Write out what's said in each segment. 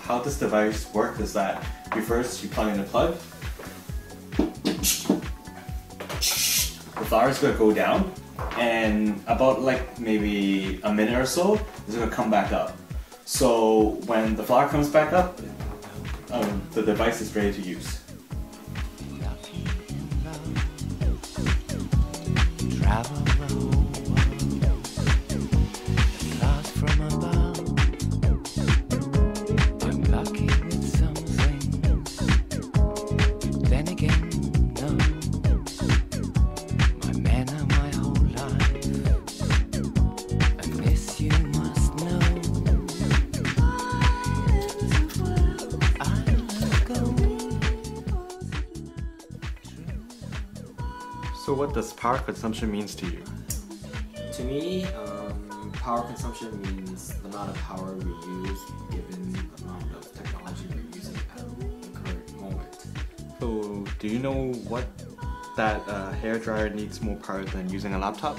how this device works is that first you plug in the plug, the flower is going to go down, and about like maybe a minute or so, it's going to come back up. So when the flower comes back up, the device is ready to use. So what does power consumption means to you? To me, power consumption means the amount of power we use given the amount of technology we're using at the current moment. So do you know what that hairdryer needs more power than using a laptop?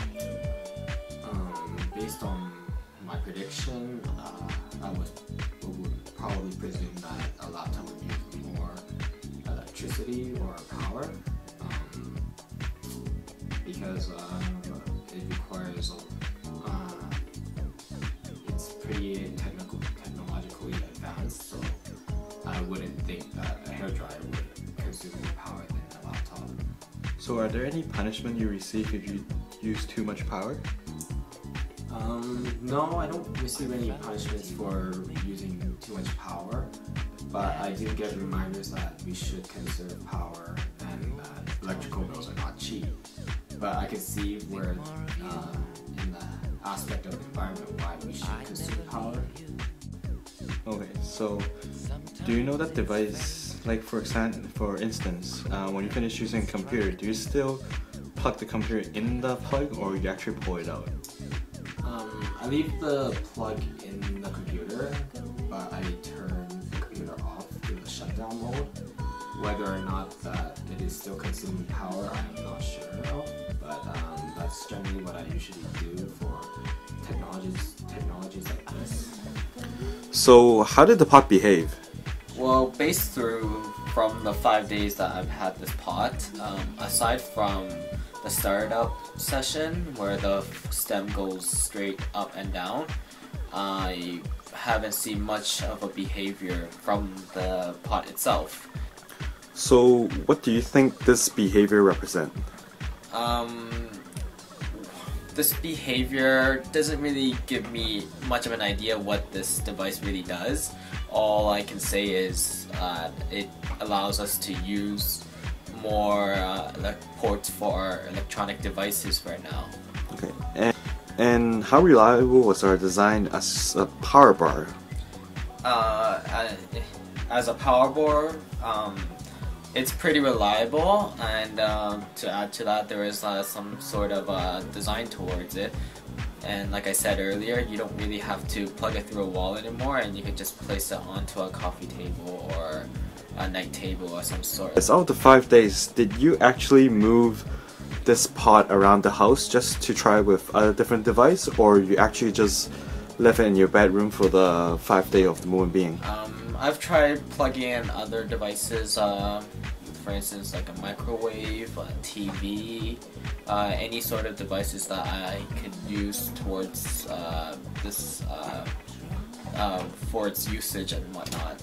Based on my prediction, I would probably presume that a laptop would use more electricity or power. Because it requires, it's pretty technologically advanced, so I wouldn't think that a hairdryer would consume more power than a laptop. So are there any punishment you receive if you use too much power? No, I don't receive any punishments for using too much power, but I do get reminders that we should conserve power and that electrical bills are not cheap. But I can see where, in the aspect of the environment, why we should consume power. Okay, so do you know that device, like for instance, when you finish using a computer, do you still plug the computer in the plug or you actually pull it out? I leave the plug in the computer, but I turn the computer off through the shutdown mode. Whether or not that it is still consuming power, I am not sure of, but that's generally what I usually do for technologies like this. So how did the pot behave? Well, based from the 5 days that I've had this pot, aside from the startup session where the stem goes straight up and down, I haven't seen much of a behavior from the pot itself. So what do you think this behavior represents? This behavior doesn't really give me much of an idea what this device really does. All I can say is it allows us to use more ports for our electronic devices right now. Okay, and how reliable was our design as a power bar? As a power bar, it's pretty reliable, and to add to that, there is some sort of design towards it. And like I said earlier, you don't really have to plug it through a wall anymore, and you can just place it onto a coffee table or a night table or some sort. As of the 5 days, did you actually move this pot around the house just to try with a different device, or you actually just left it in your bedroom for the 5th day of the moon being? I've tried plugging in other devices, for instance like a microwave, a TV, any sort of devices that I could use towards this for its usage and whatnot.